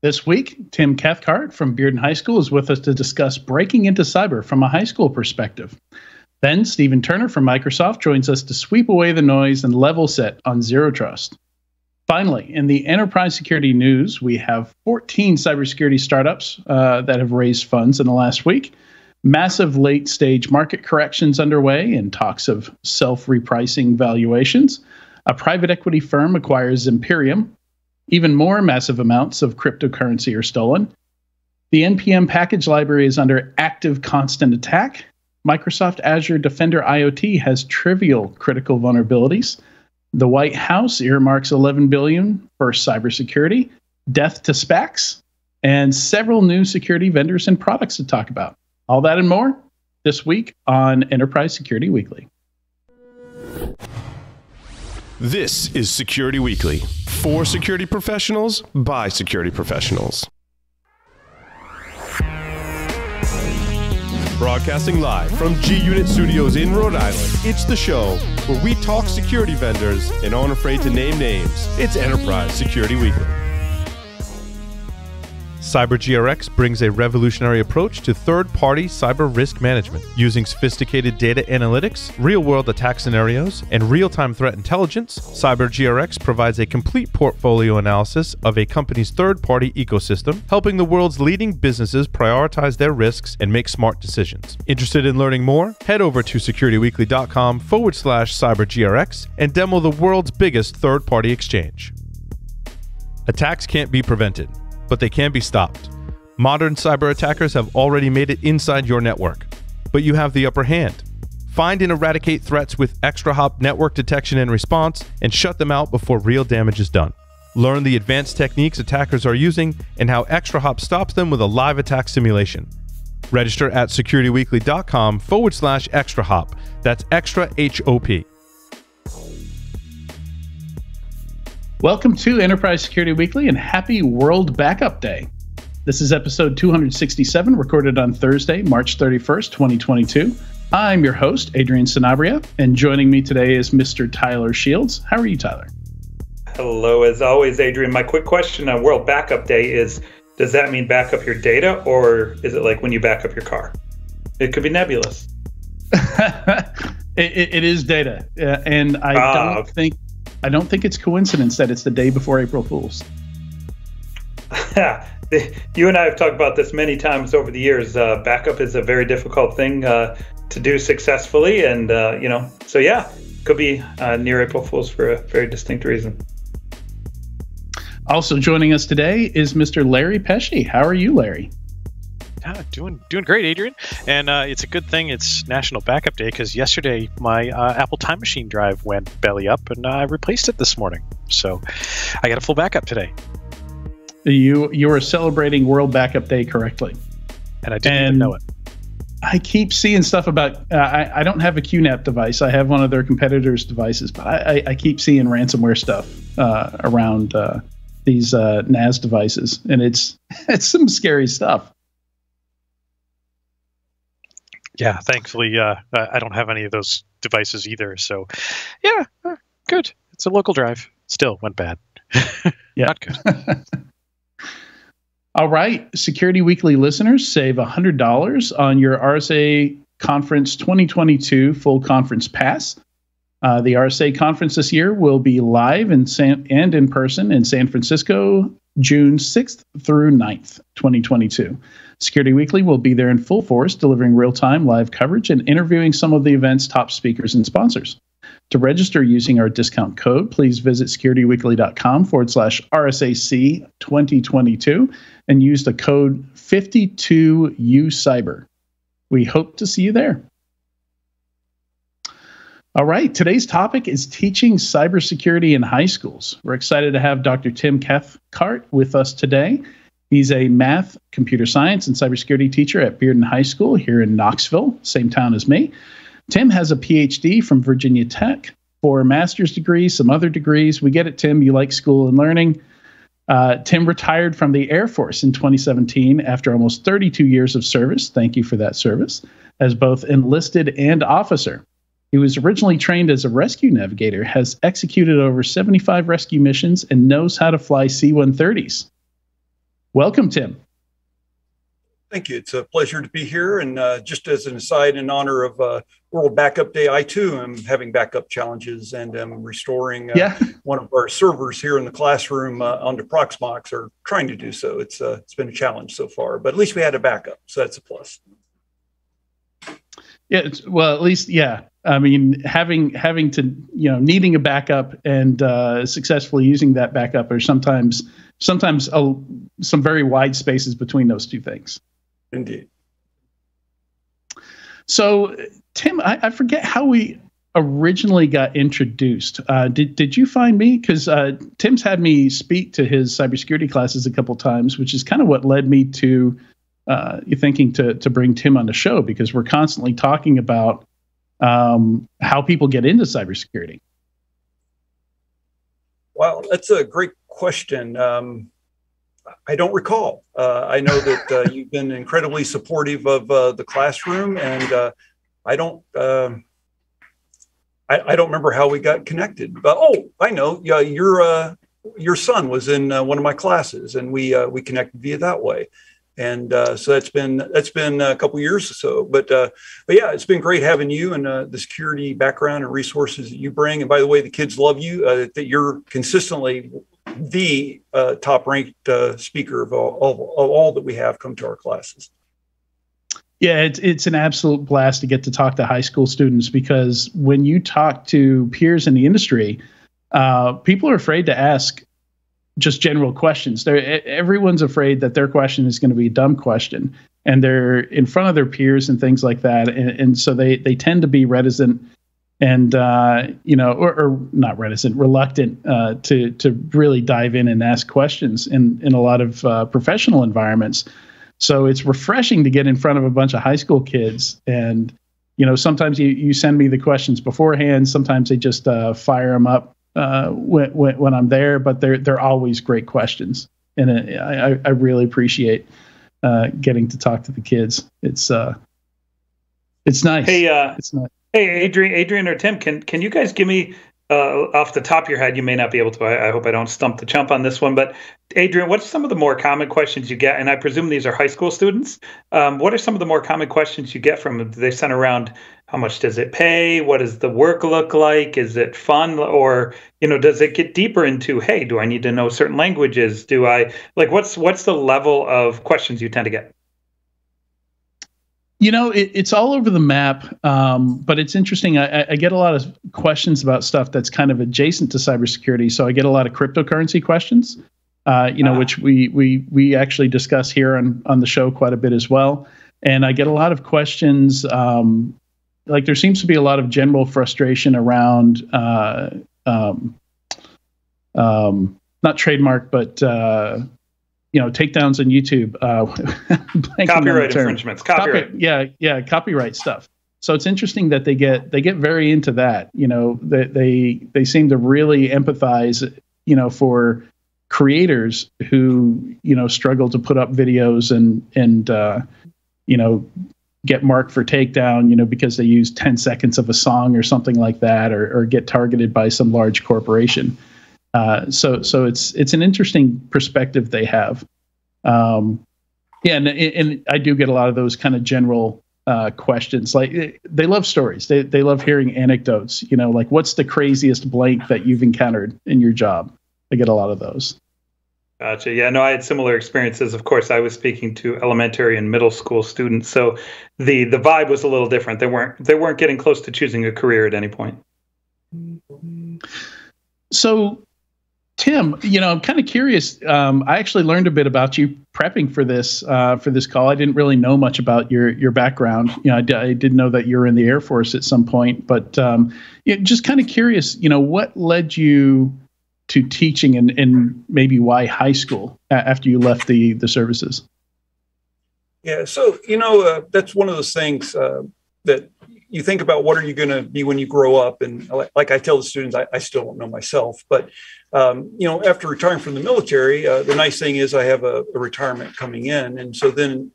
This week, Tim Cathcart from Bearden High School is with us to discuss breaking into cyber from a high school perspective. Then Stephen Turner from Microsoft joins us to sweep away the noise and level set on Zero Trust. Finally, in the enterprise security news, we have 14 cybersecurity startups that have raised funds in the last week, massive late-stage market corrections underway and talks of self-repricing valuations. A private equity firm acquires Imperium. Even more massive amounts of cryptocurrency are stolen. The NPM package library is under active constant attack. Microsoft Azure Defender IoT has trivial critical vulnerabilities. The White House earmarks $11 billion for cybersecurity, death to SPACs, and several new security vendors and products to talk about. All that and more this week on Enterprise Security Weekly. This is Security Weekly, for security professionals, by security professionals. Broadcasting live from G-Unit Studios in Rhode Island, it's the show where we talk security vendors and aren't afraid to name names. It's Enterprise Security Weekly. CyberGRX brings a revolutionary approach to third-party cyber risk management. Using sophisticated data analytics, real-world attack scenarios, and real-time threat intelligence, CyberGRX provides a complete portfolio analysis of a company's third-party ecosystem, helping the world's leading businesses prioritize their risks and make smart decisions. Interested in learning more? Head over to securityweekly.com/CyberGRX and demo the world's biggest third-party exchange. Attacks can't be prevented, but they can be stopped. Modern cyber attackers have already made it inside your network, but you have the upper hand. Find and eradicate threats with extra-hop network detection and response, and shut them out before real damage is done. Learn the advanced techniques attackers are using and how extra-hop stops them with a live attack simulation. Register at securityweekly.com/extra-hop. That's extra HOP. Welcome to Enterprise Security Weekly and happy World Backup Day. This is episode 267, recorded on Thursday, March 31st, 2022. I'm your host, Adrian Sanabria, and joining me today is Mr. Tyler Shields. How are you, Tyler? Hello, as always, Adrian. My quick question on World Backup Day is, does that mean back up your data, or is it like when you back up your car? It could be nebulous. It is data, and I don't think it's coincidence that it's the day before April Fool's. You and I have talked about this many times over the years. Backup is a very difficult thing to do successfully, and so yeah, could be near April Fool's for a very distinct reason. Also joining us today is Mr. Larry Pesci. How are you, Larry? Doing great, Adrian. And it's a good thing it's National Backup Day, because yesterday my Apple Time Machine drive went belly up, and I replaced it this morning. So I got a full backup today. You are celebrating World Backup Day correctly. And I didn't even know it. I keep seeing stuff about, I don't have a QNAP device. I have one of their competitors' devices, but I keep seeing ransomware stuff around these NAS devices. And it's some scary stuff. Yeah, thankfully, I don't have any of those devices either. So, yeah, good. It's a local drive. Still went bad. Yeah. Not good. All right. Security Weekly listeners, save $100 on your RSA Conference 2022 full conference pass. The RSA Conference this year will be live and in person in San Francisco, June 6th through 9th, 2022. Security Weekly will be there in full force, delivering real-time live coverage and interviewing some of the event's top speakers and sponsors. To register using our discount code, please visit securityweekly.com/RSAC 2022 and use the code 52UCyber. We hope to see you there. All right, today's topic is teaching cybersecurity in high schools. We're excited to have Dr. Tim Cathcart with us today. He's a math, computer science, and cybersecurity teacher at Bearden High School here in Knoxville, same town as me. Tim has a PhD from Virginia Tech, 4 master's degrees, some other degrees. We get it, Tim. You like school and learning. Tim retired from the Air Force in 2017 after almost 32 years of service. Thank you for that service, as both enlisted and officer. He was originally trained as a rescue navigator, has executed over 75 rescue missions, and knows how to fly C-130s. Welcome, Tim. Thank you. It's a pleasure to be here. And just as an aside, in honor of World Backup Day, I too am having backup challenges and am restoring one of our servers here in the classroom onto Proxmox, or trying to do so. It's been a challenge so far, but at least we had a backup, so that's a plus. Yeah, well, at least, yeah. I mean, having to, needing a backup and successfully using that backup are sometimes some very wide spaces between those two things. Indeed. So, Tim, I forget how we originally got introduced. Did you find me? Because Tim's had me speak to his cybersecurity classes a couple times, which is kind of what led me to thinking to bring Tim on the show, because we're constantly talking about how people get into cybersecurity. Well, that's a great question. I don't recall. I know that you've been incredibly supportive of the classroom, and I don't remember how we got connected. But I know. Yeah, your son was in one of my classes, and we connected via that way. And so that's been a couple years or so. But yeah, it's been great having you and the security background and resources that you bring. And by the way, the kids love you. That you're consistently the top-ranked speaker of all that we have come to our classes. Yeah, it's an absolute blast to get to talk to high school students, because when you talk to peers in the industry, people are afraid to ask just general questions. Everyone's afraid that their question is going to be a dumb question, and they're in front of their peers and things like that, and so they tend to be reticent and or not reticent, reluctant to really dive in and ask questions in a lot of professional environments. So it's refreshing to get in front of a bunch of high school kids, and sometimes you send me the questions beforehand. Sometimes they just fire them up when I'm there, but they're always great questions, and I really appreciate getting to talk to the kids. It's nice. It's nice. Hey, Adrian or Tim, can you guys give me, off the top of your head, you may not be able to, I hope I don't stump the chump on this one, but Adrian, what's some of the more common questions you get? And I presume these are high school students. What are some of the more common questions you get from them? Do they send around, how much does it pay? What does the work look like? Is it fun? Or, does it get deeper into, hey, do I need to know certain languages? What's the level of questions you tend to get? It's all over the map, but it's interesting. I get a lot of questions about stuff that's kind of adjacent to cybersecurity. So I get a lot of cryptocurrency questions, which we actually discuss here on the show quite a bit as well. And I get a lot of questions. There seems to be a lot of general frustration around not trademark, but takedowns on YouTube, copyright infringements, copyright stuff. So it's interesting that they get very into that. They seem to really empathize, for creators who struggle to put up videos and get marked for takedown, because they use 10 seconds of a song or something like that, or get targeted by some large corporation. So it's an interesting perspective they have. And I do get a lot of those kind of general questions. Like, they love stories. They love hearing anecdotes, what's the craziest blank that you've encountered in your job? I get a lot of those. Gotcha. Yeah, no, I had similar experiences. Of course, I was speaking to elementary and middle school students, so the vibe was a little different. They weren't getting close to choosing a career at any point. So, Tim, I'm kind of curious. I actually learned a bit about you prepping for this call. I didn't really know much about your background. I did know that you were in the Air Force at some point, but just kind of curious. What led you to teaching, and maybe why high school after you left the services? Yeah, so that's one of those things that you think about. What are you going to be when you grow up? And like I tell the students, I still don't know myself, but after retiring from the military, the nice thing is I have a retirement coming in, and so then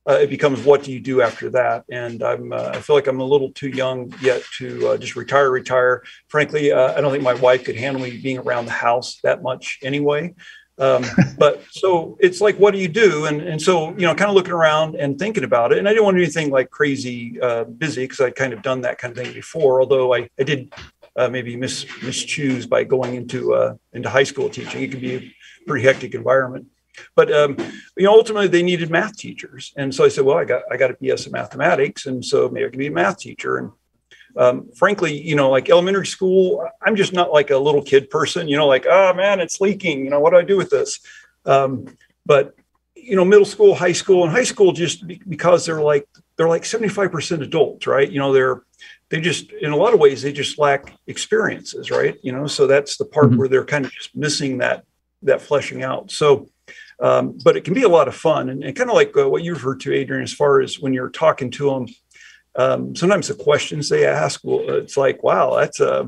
it becomes, what do you do after that? And I feel like I'm a little too young yet to just retire. Frankly, I don't think my wife could handle me being around the house that much anyway. But so it's like, what do you do? And so, kind of looking around and thinking about it. And I didn't want to do anything like crazy busy, because I'd kind of done that kind of thing before, although I did maybe mischoose by going into high school teaching. It could be a pretty hectic environment. But ultimately they needed math teachers, and so I said, well, I got a BS in mathematics, and so maybe I can be a math teacher. And frankly, like elementary school, I'm just not like a little kid person. Like, oh man, it's leaking. What do I do with this? But middle school, high school, and high school, just because they're like 75% adults, right? They just, in a lot of ways, they just lack experiences, right? So that's the part where they're kind of just missing that fleshing out. So. But it can be a lot of fun, and kind of like what you referred to, Adrian, as far as when you're talking to them, sometimes the questions they ask, it's like, wow, that's I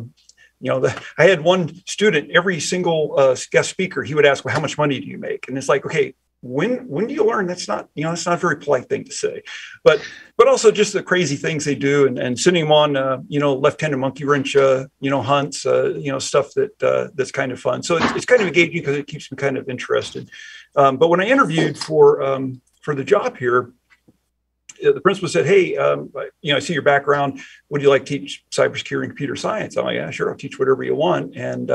had one student, every single guest speaker, he would ask, well, how much money do you make? And it's like, okay, when do you learn? That's not, that's not a very polite thing to say, but also just the crazy things they do, and sending them on, left-handed monkey wrench, hunts, stuff that's kind of fun. So it's kind of engaging because it keeps me kind of interested. But when I interviewed for the job here, the principal said, hey, I see your background. Would you like to teach cybersecurity and computer science? I'm like, yeah, sure. I'll teach whatever you want. And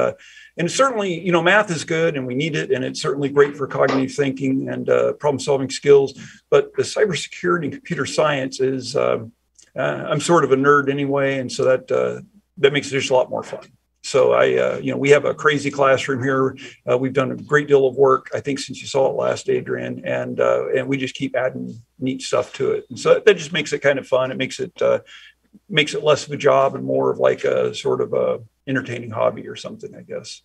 certainly, math is good and we need it. And it's certainly great for cognitive thinking and problem solving skills. But the cybersecurity and computer science is, I'm sort of a nerd anyway. And so that makes it just a lot more fun. So we have a crazy classroom here. We've done a great deal of work, I think, since you saw it last, Adrian, and we just keep adding neat stuff to it. And so that just makes it kind of fun. It makes it less of a job and more of like a sort of a entertaining hobby or something, I guess.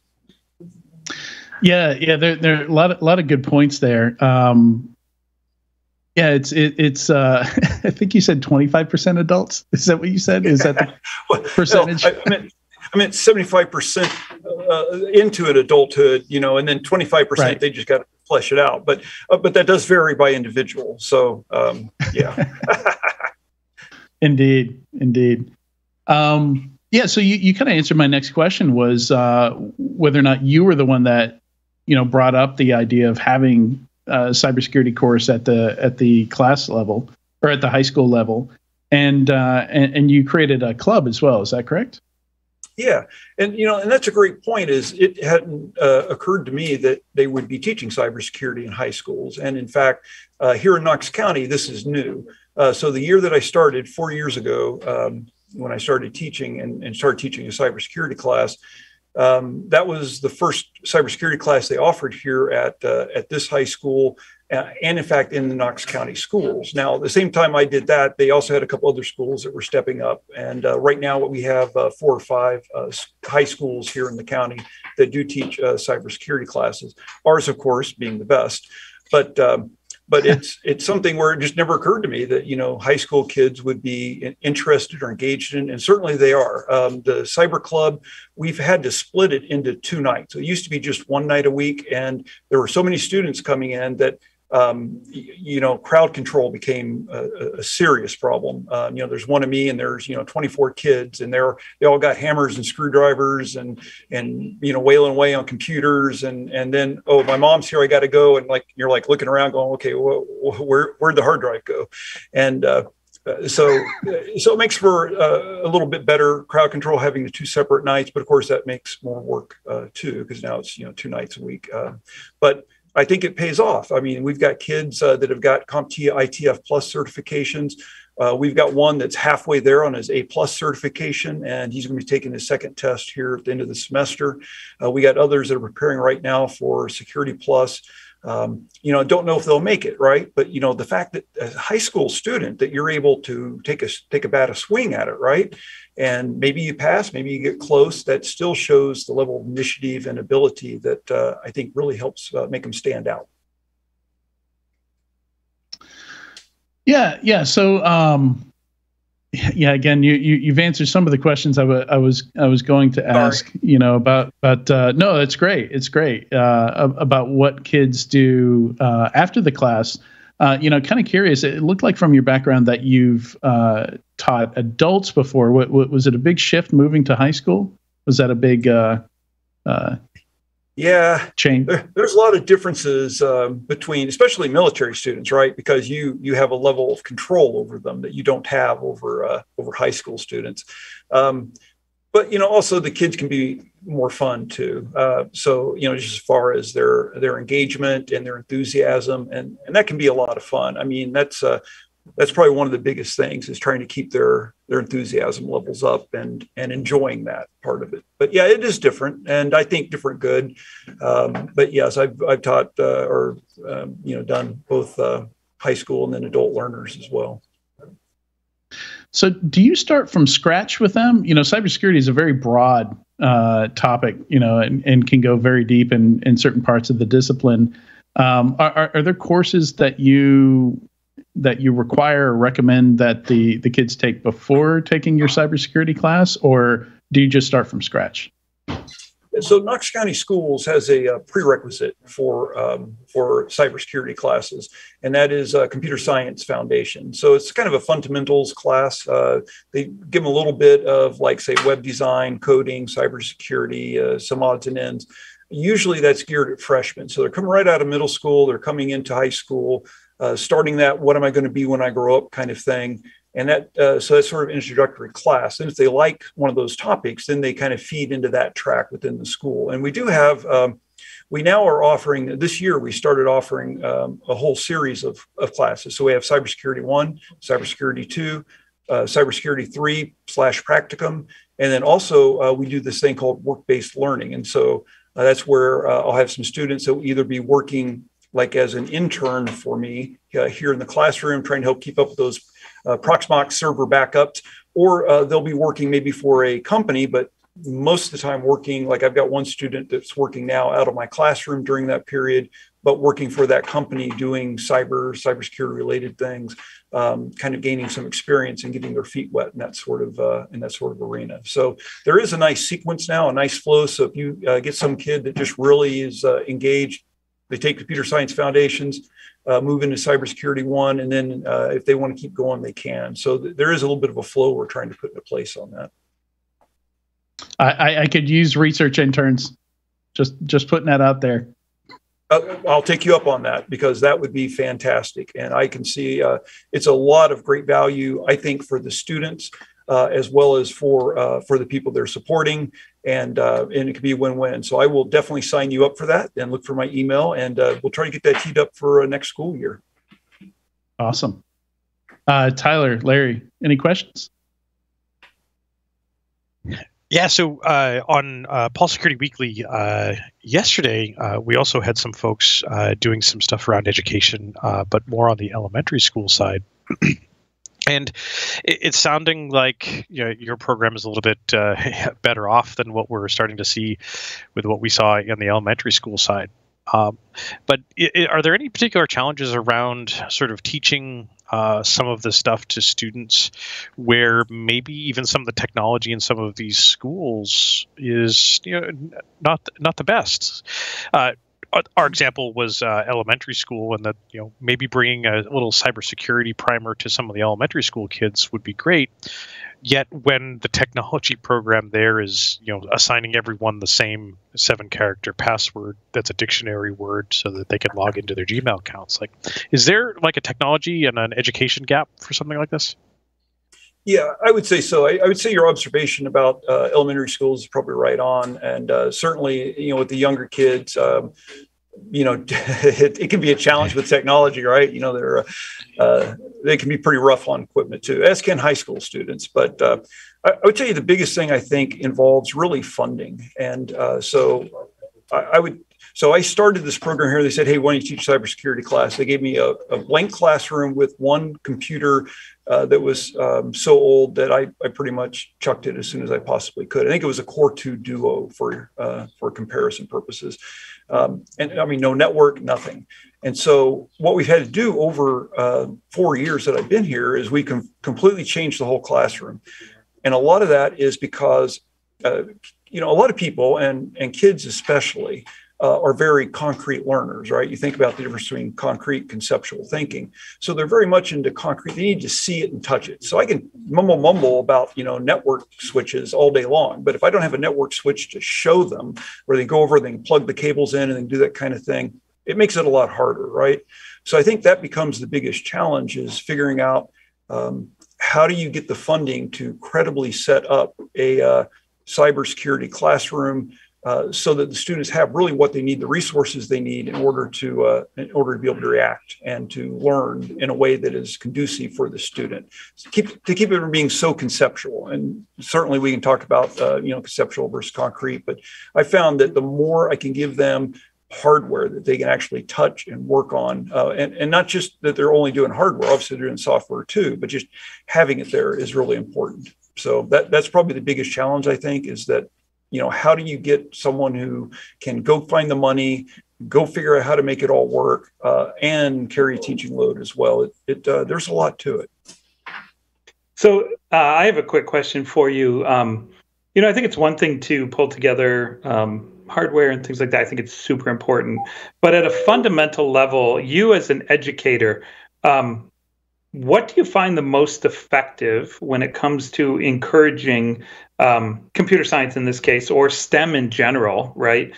Yeah. There are a lot of good points there. It's I think you said 25% adults. Is that what you said? Is that the percentage? No, I meant 75% into an adulthood, and then 25% right. They just got to flesh it out. But that does vary by individual. So yeah. Indeed. So you kind of answered my next question, was whether or not you were the one that brought up the idea of having a cybersecurity course at the class level or at the high school level, and you created a club as well. Is that correct? Yeah. And that's a great point, is it hadn't occurred to me that they would be teaching cybersecurity in high schools. And in fact, here in Knox County, this is new. So the year that I started 4 years ago, when I started teaching and started teaching a cybersecurity class, that was the first cybersecurity class they offered here at this high school. And in fact, in the Knox County schools. Now, at the same time I did that, they also had a couple other schools that were stepping up. And right now, we have 4 or 5 high schools here in the county that do teach cybersecurity classes. Ours, of course, being the best. But it's something where it just never occurred to me that high school kids would be interested or engaged in, and certainly they are. The cyber club, we've had to split it into 2 nights. So it used to be just 1 night a week, and there were so many students coming in that crowd control became a serious problem. There's one of me and there's 24 kids, and they all got hammers and screwdrivers and wailing away on computers, and then, oh, my mom's here, I got to go, and you're looking around going, okay, where'd the hard drive go? And so it makes for a little bit better crowd control having the 2 separate nights, but of course that makes more work too, because now it's 2 nights a week. But I think it pays off. I mean, we've got kids that have got CompTIA ITF Plus certifications. We've got one that's halfway there on his A Plus certification, and he's going to be taking his second test here at the end of the semester. We got others that are preparing right now for Security Plus. Don't know if they'll make it, right? But the fact that as a high school student that you're able to take a swing at it, right? And maybe you pass, maybe you get close, that still shows the level of initiative and ability that I think really helps make them stand out. Yeah. So, again, you've answered some of the questions I was going to ask. Sorry. But no, that's great. It's great about what kids do after the class. Kind of curious. It looked like from your background that you've taught adults before. What was it? A big shift moving to high school? Was that a big? Yeah, chain? There's a lot of differences between, especially military students, right? Because you have a level of control over them that you don't have over high school students. But also the kids can be more fun too. So just as far as their engagement and their enthusiasm, and that can be a lot of fun. I mean, that's probably one of the biggest things, is trying to keep their enthusiasm levels up and enjoying that part of it. But yeah, it is different, and I think different good. But yes, I've taught done both high school and then adult learners as well. So do you start from scratch with them? Cybersecurity is a very broad topic, and can go very deep in certain parts of the discipline. Are there courses that you require or recommend that the kids take before taking your cybersecurity class, or do you just start from scratch? So Knox County Schools has a prerequisite for cybersecurity classes, and that is Computer Science Foundation. So it's kind of a fundamentals class. They give them a little bit of, like, say, web design, coding, cybersecurity, some odds and ends. Usually that's geared at freshmen. So they're coming right out of middle school. They're coming into high school, starting that what am I going to be when I grow up kind of thing. And so that's sort of an introductory class. And if they like one of those topics, then they kind of feed into that track within the school. And we do have, we now are offering, this year we started offering a whole series of classes. So we have Cybersecurity 1, Cybersecurity 2, Cybersecurity 3 / Practicum. And then also we do this thing called work-based learning. And so that's where I'll have some students that will either be working like as an intern for me here in the classroom, trying to help keep up with those Proxmox server backups, or they'll be working maybe for a company, but most of the time working, like I've got one student that's working now out of my classroom during that period, but working for that company doing cybersecurity related things, kind of gaining some experience and getting their feet wet in that sort of arena. So there is a nice sequence now, a nice flow. So if you get some kid that just really is engaged, they take Computer Science Foundations, move into Cybersecurity 1, and then if they want to keep going, they can. So there is a little bit of a flow we're trying to put into place on that. I could use research interns. Just putting that out there. I'll take you up on that, because that would be fantastic. And I can see it's a lot of great value, I think, for the students, as well as for the people they're supporting. And it could be a win-win. So I will definitely sign you up for that, and look for my email, and we'll try to get that teed up for next school year. Awesome. Tyler, Larry, any questions? Yeah, so on Paul Security Weekly yesterday, we also had some folks doing some stuff around education, but more on the elementary school side. And it's sounding like your program is a little bit better off than what we're starting to see with what we saw in the elementary school side. But are there any particular challenges around sort of teaching some of the stuff to students, where maybe even some of the technology in some of these schools is not the best? Our example was elementary school, and that maybe bringing a little cybersecurity primer to some of the elementary school kids would be great. Yet when the technology program there is assigning everyone the same 7-character password that's a dictionary word so that they can log into their Gmail accounts, like, is there like a technology and an education gap for something like this? Yeah, I would say so. I would say your observation about elementary schools is probably right on. And certainly, with the younger kids, it can be a challenge with technology, right? They can be pretty rough on equipment too, as can high school students. But I would tell you the biggest thing I think involves really funding. And So I started this program here. They said, hey, why don't you teach cybersecurity class? They gave me a blank classroom with one computer that was so old that I pretty much chucked it as soon as I possibly could. I think it was a Core 2 Duo for comparison purposes. And I mean, no network, nothing. And so what we've had to do over 4 years that I've been here is we can completely change the whole classroom. And a lot of that is because, a lot of people and kids especially, are very concrete learners, right? You think about the difference between concrete conceptual thinking. So they're very much into concrete. They need to see it and touch it. So I can mumble about, network switches all day long, but if I don't have a network switch to show them, where they go over, they can plug the cables in and they do that kind of thing, it makes it a lot harder, right? So I think that becomes the biggest challenge, is figuring out how do you get the funding to credibly set up a cybersecurity classroom so that the students have really what they need, the resources they need in order to be able to react and to learn in a way that is conducive for the student. To keep it from being so conceptual, and certainly we can talk about conceptual versus concrete, but I found that the more I can give them hardware that they can actually touch and work on, and not just that they're only doing hardware, obviously they're doing software too, but just having it there is really important. So that's probably the biggest challenge, I think, is that, how do you get someone who can go find the money, go figure out how to make it all work, and carry a teaching load as well. There's a lot to it. So I have a quick question for you. I think it's one thing to pull together hardware and things like that. I think it's super important. But at a fundamental level, you as an educator, what do you find the most effective when it comes to encouraging computer science in this case, or STEM in general, right?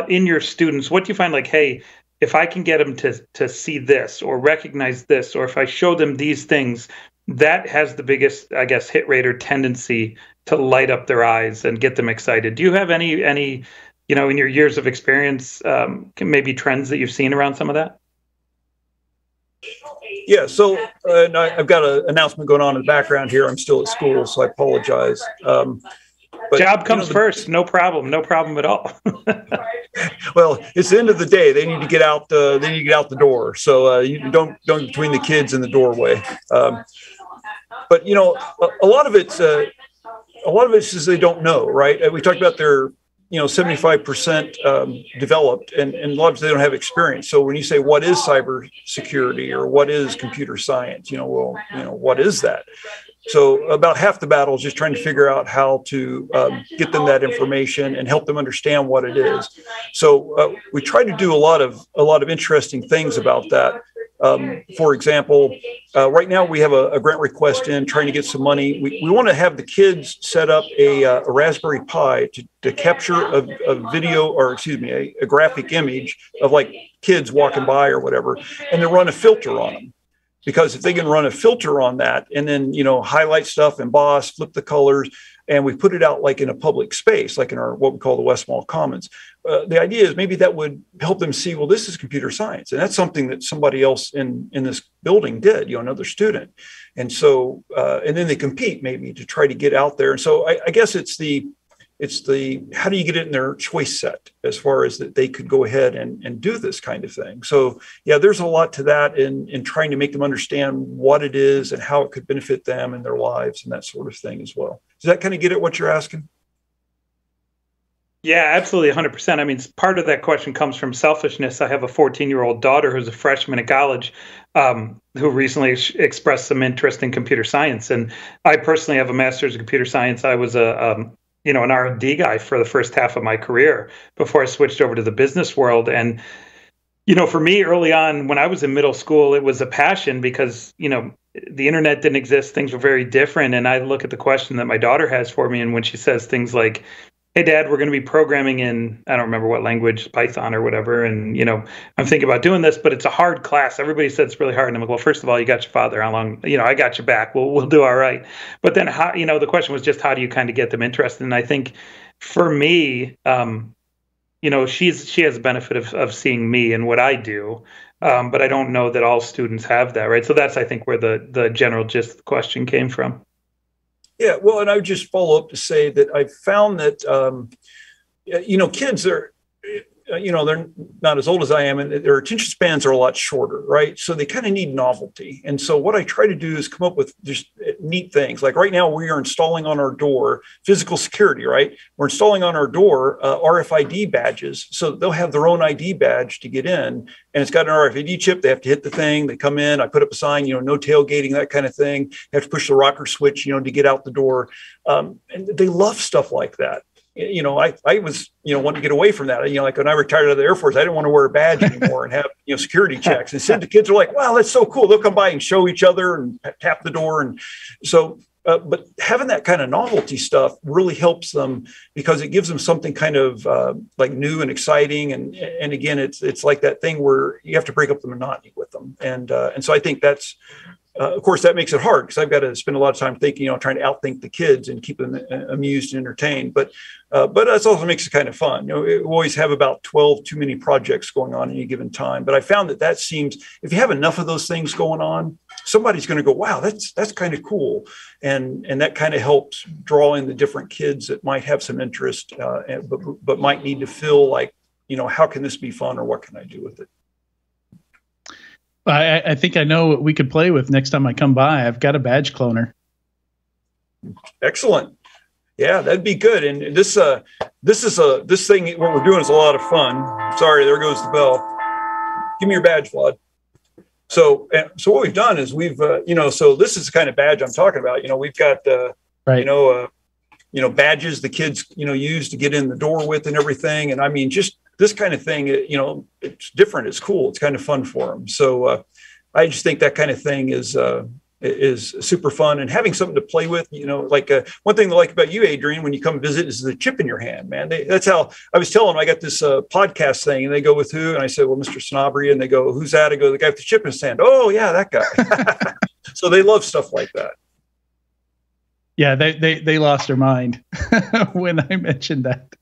In your students, what do you find like, hey, if I can get them to see this or recognize this, or if I show them these things, that has the biggest, I guess, hit rate or tendency to light up their eyes and get them excited. Do you have any in your years of experience, maybe trends that you've seen around some of that? Yeah, so I've got an announcement going on in the background here. I'm still at school, so I apologize. But, job comes first. No problem at all. Well, it's the end of the day. They need to get out. They need to get out the door. So you don't between the kids and the doorway. But a lot of it's is they don't know, right? We talked about their 75% developed, and a lot of they don't have experience. So when you say what is cybersecurity or what is computer science, what is that? So about half the battle is just trying to figure out how to get them that information and help them understand what it is. So we try to do a lot of interesting things about that. For example, right now we have a grant request in trying to get some money. We want to have the kids set up a Raspberry Pi to capture a video, or a graphic image of like kids walking by or whatever, and to run a filter on them. Because if they can run a filter on that and then, highlight stuff, emboss, flip the colors, and we put it out like in a public space, like in our, what we call the West Mall Commons. The idea is maybe that would help them see, well, this is computer science. And that's something that somebody else in this building did, another student. And so, and then they compete maybe to try to get out there. And so I guess it's the how do you get it in their choice set as far as that they could go ahead and do this kind of thing. So yeah, there's a lot to that in trying to make them understand what it is and how it could benefit them and their lives and that sort of thing as well. Does that kind of get at what you're asking? Yeah, absolutely, 100%. I mean, part of that question comes from selfishness. I have a 14-year-old daughter who's a freshman at college who recently expressed some interest in computer science. And I personally have a master's in computer science. I was an R&D guy for the first half of my career before I switched over to the business world. And, for me early on, when I was in middle school, it was a passion because, the internet didn't exist. Things were very different. And I look at the question that my daughter has for me. And when she says things like, hey, Dad, we're going to be programming in, I don't remember what language, Python or whatever. And, I'm thinking about doing this, but it's a hard class. Everybody said it's really hard. And I'm like, well, first of all, you got your father. How long, I got your back. We'll do all right. But then, how, the question was just how do you kind of get them interested? And I think for me, she has the benefit of seeing me and what I do. But I don't know that all students have that, right? So that's, I think, where the general gist of the question came from. Yeah, well, and I would just follow up to say that I found that, kids are, they're not as old as I am, and their attention spans are a lot shorter, right? So they kind of need novelty. And so what I try to do is come up with just neat things. Like right now, we are installing on our door physical security, right? We're installing on our door RFID badges. So they'll have their own ID badge to get in. And it's got an RFID chip. They have to hit the thing. They come in. I put up a sign, no tailgating, that kind of thing. They have to push the rocker switch, to get out the door. And they love stuff like that. I was, wanting to get away from that. Like when I retired out of the Air Force, I didn't want to wear a badge anymore and have, security checks. Instead, the kids are like, wow, that's so cool. They'll come by and show each other and tap the door. And so, but having that kind of novelty stuff really helps them because it gives them something kind of like new and exciting. And again, it's like that thing where you have to break up the monotony with them. And so I think that's, of course, that makes it hard because I've got to spend a lot of time thinking, trying to outthink the kids and keep them amused and entertained. But that also makes it kind of fun. We always have about 12 too many projects going on at any given time. But I found that seems, if you have but of those things going on, somebody's going to go, wow, that's kind of cool. And that kind of helps draw in the different kids that might have some interest, but might need to feel like, how can this be fun or what can I do with it? I think I know what we could play with next time I come by. I've got a badge cloner. Excellent. Yeah, that'd be good. And this thing, what we're doing is a lot of fun. Sorry, there goes the bell. Give me your badge, Vlad. So what we've done is we've, so this is the kind of badge I'm talking about. We've got, right. Badges the kids, use to get in the door with and everything. And I mean, just this kind of thing, it's different. It's cool. It's kind of fun for them. So I just think that kind of thing is super fun, and having something to play with. Like one thing I like about you, Adrian, when you come visit is the chip in your hand, man. That's how I was telling them I got this podcast thing, and they go, with who? And I said, well, Mr. Snobbery. And they go, who's that? I go, the guy with the chip in his hand. Oh yeah, that guy. So they love stuff like that. Yeah, they lost their mind when I mentioned that.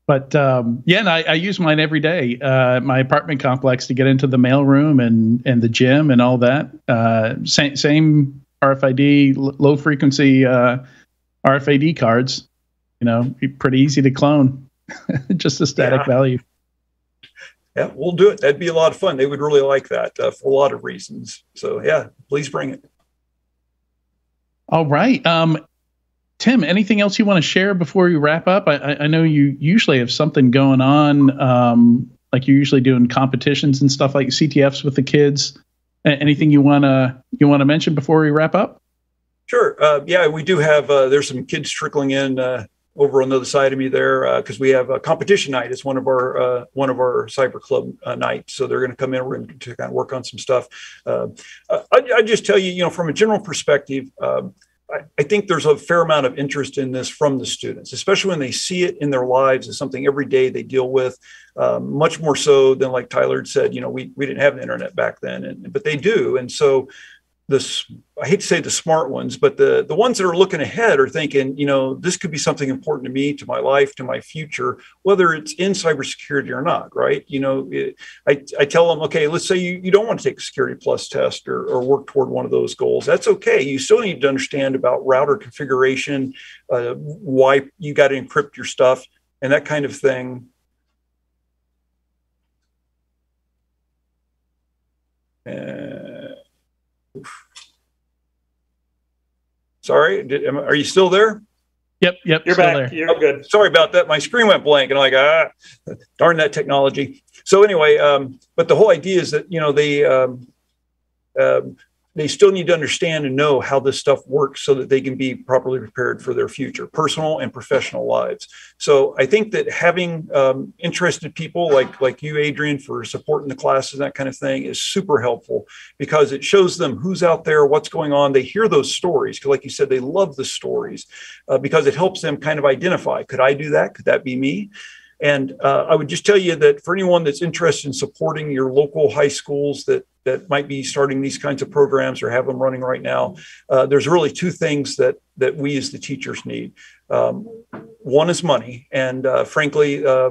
But and I use mine every day at my apartment complex to get into the mailroom and the gym and all that. Same RFID, low frequency RFID cards. Pretty easy to clone, just a static value. Yeah, we'll do it. That'd be a lot of fun. They would really like that for a lot of reasons. So yeah, please bring it. All right. Tim, anything else you want to share before we wrap up? I know you usually have something going on, like you're usually doing competitions and stuff like CTFs with the kids. Anything you wanna mention before we wrap up? Sure. Yeah, we do have. There's some kids trickling in over on the other side of me there because we have a competition night. It's one of our cyber club nights. So they're going to come in. We're going to kind of work on some stuff. I just tell you, from a general perspective. I think there's a fair amount of interest in this from the students, especially when they see it in their lives as something every day they deal with, much more so than, like Tyler had said, we didn't have the internet back then, but they do. And so I hate to say the smart ones, but the ones that are looking ahead are thinking, this could be something important to me, to my life, to my future, whether it's in cybersecurity or not, right? I tell them, okay, let's say you don't want to take a Security Plus test or work toward one of those goals. That's okay. You still need to understand about router configuration, why you got to encrypt your stuff and that kind of thing. Sorry, are you still there? Yep. You're back. There. You're good. Sorry about that. My screen went blank, and I'm like, darn that technology. So anyway, but the whole idea is that they still need to understand and know how this stuff works so that they can be properly prepared for their future, personal and professional lives. So I think that having interested people like you, Adrian, for supporting the classes, that kind of thing, is super helpful because it shows them who's out there, what's going on. They hear those stories because, like you said, they love the stories because it helps them kind of identify, could I do that? Could that be me? And I would just tell you that for anyone that's interested in supporting your local high schools that might be starting these kinds of programs or have them running right now, there's really two things that we as the teachers need. One is money, and frankly, I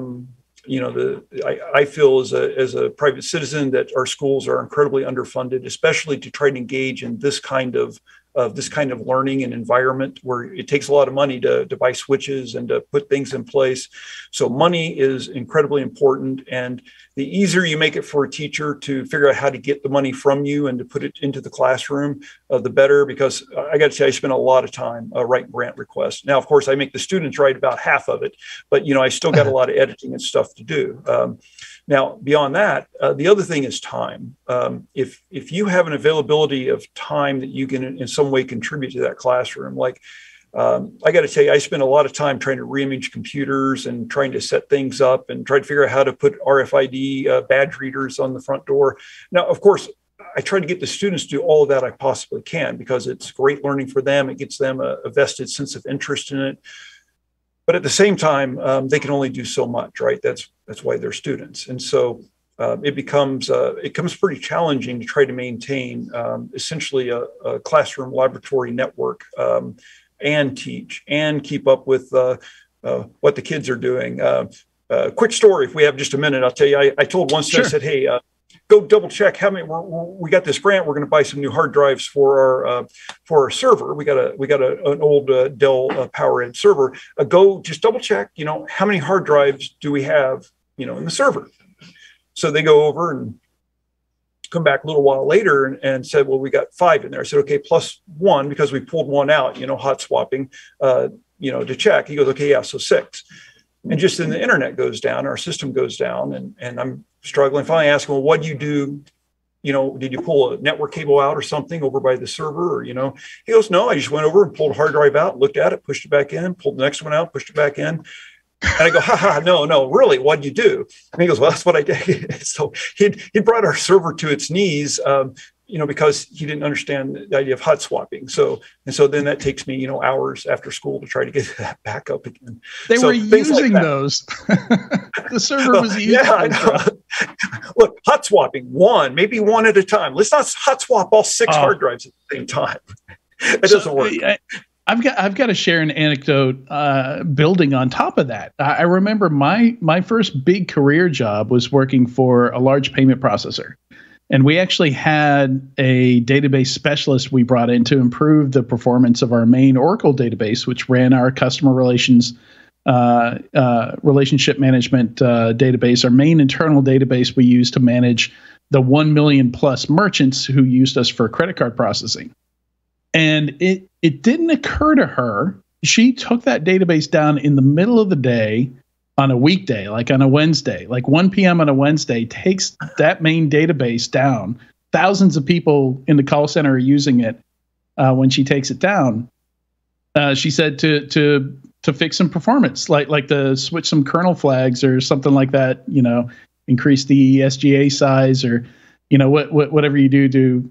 feel as a private citizen that our schools are incredibly underfunded, especially to try to engage in this kind of learning and environment where it takes a lot of money to buy switches and to put things in place. So money is incredibly important. And the easier you make it for a teacher to figure out how to get the money from you and to put it into the classroom, the better, because I got to say, I spend a lot of time writing grant requests. Now, of course, I make the students write about half of it, but I still got a lot of editing and stuff to do. Now, beyond that, the other thing is time. If you have an availability of time that you can in some way contribute to that classroom, like I got to tell you, I spent a lot of time trying to reimage computers and trying to set things up and try to figure out how to put RFID badge readers on the front door. Now, of course, I try to get the students to do all of that I possibly can, because it's great learning for them. It gets them a vested sense of interest in it. But at the same time, they can only do so much, right? That's why they're students. And so it becomes pretty challenging to try to maintain essentially a classroom laboratory network and teach and keep up with what the kids are doing. Quick story, if we have just a minute, I'll tell you. I told one student, sure. I said, hey, go double check how many. We got this grant. We're going to buy some new hard drives for our server. We got an old Dell PowerEdge server. Go just double check. How many hard drives do we have? In the server. So they go over and come back a little while later and said, well, we got 5 in there. I said, okay, plus 1 because we pulled 1 out. Hot swapping. To check. He goes, okay, yeah, so 6. And just then the internet goes down, our system goes down, and I'm struggling. Finally asked him, well, what do you do? Did you pull a network cable out or something over by the server? Or, he goes, no, I just went over and pulled a hard drive out, looked at it, pushed it back in, pulled the next one out, pushed it back in. And I go, no, really, what do you do? And he goes, well, that's what I did. So he brought our server to its knees, because he didn't understand the idea of hot swapping. So then that takes me, hours after school to try to get that back up again. They were using those. The server was using those. I know. Look, hot swapping, maybe one at a time. Let's not hot swap all 6 hard drives at the same time. It doesn't work. I've got to share an anecdote building on top of that. I remember my first big career job was working for a large payment processor. And we actually had a database specialist we brought in to improve the performance of our main Oracle database, which ran our customer relationship management database, our main internal database we used to manage the 1 million plus merchants who used us for credit card processing. And it didn't occur to her. She took that database down in the middle of the day on a weekday, like on a Wednesday, like 1 p.m. on a Wednesday, takes that main database down. Thousands of people in the call center are using it when she takes it down. She said to fix some performance, like to switch some kernel flags or something like that, increase the SGA size or, whatever you do to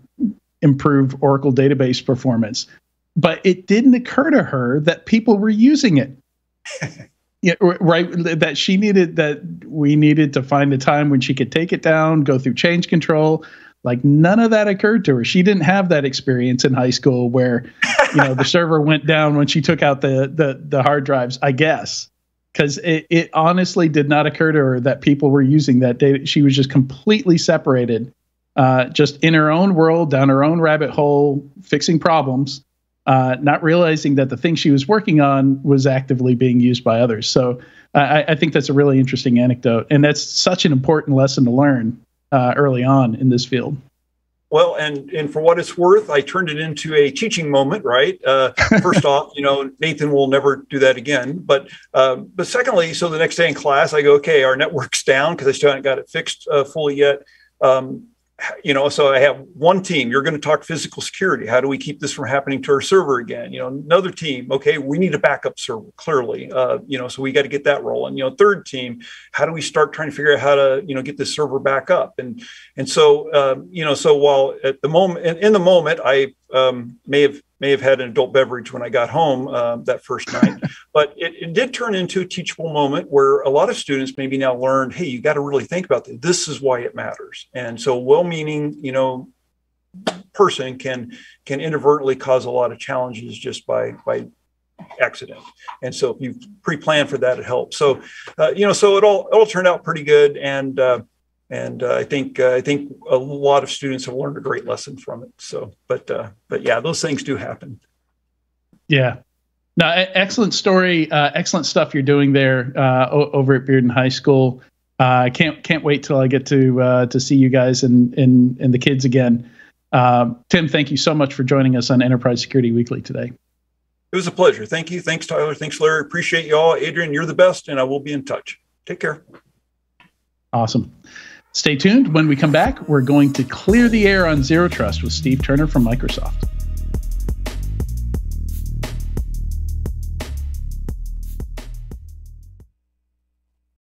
improve Oracle database performance. But it didn't occur to her that people were using it. Yeah, right. That we needed to find a time when she could take it down, go through change control. Like none of that occurred to her. She didn't have that experience in high school where, the server went down when she took out the hard drives, I guess, because it honestly did not occur to her that people were using that data. She was just completely separated, just in her own world, down her own rabbit hole, fixing problems. Not realizing that the thing she was working on was actively being used by others. So I think that's a really interesting anecdote. And that's such an important lesson to learn early on in this field. Well, and for what it's worth, I turned it into a teaching moment, right? First off, Nathan will never do that again. But secondly, so the next day in class, I go, okay, our network's down because I still haven't got it fixed fully yet. So I have one team, you're going to talk physical security. How do we keep this from happening to our server again? Another team, okay, we need a backup server, clearly. So we got to get that rolling. Third team, how do we start trying to figure out how to, get this server back up? And so, so while at the moment, in the moment, I may have had an adult beverage when I got home that first night, but it did turn into a teachable moment where a lot of students maybe now learned, hey, you got to really think about this. This is why it matters. And so well-meaning, person can inadvertently cause a lot of challenges just by accident. And so if you pre-plan for that, it helps. So, so it all turned out pretty good. And I think a lot of students have learned a great lesson from it. So, but yeah, those things do happen. Yeah, no, excellent story, excellent stuff you're doing there over at Bearden High School. Can't wait till I get to see you guys and the kids again. Tim, thank you so much for joining us on Enterprise Security Weekly today. It was a pleasure. Thank you. Thanks, Tyler. Thanks, Larry. Appreciate you all. Adrian, you're the best, and I will be in touch. Take care. Awesome. Stay tuned. When we come back, we're going to clear the air on Zero Trust with Steve Turner from Microsoft.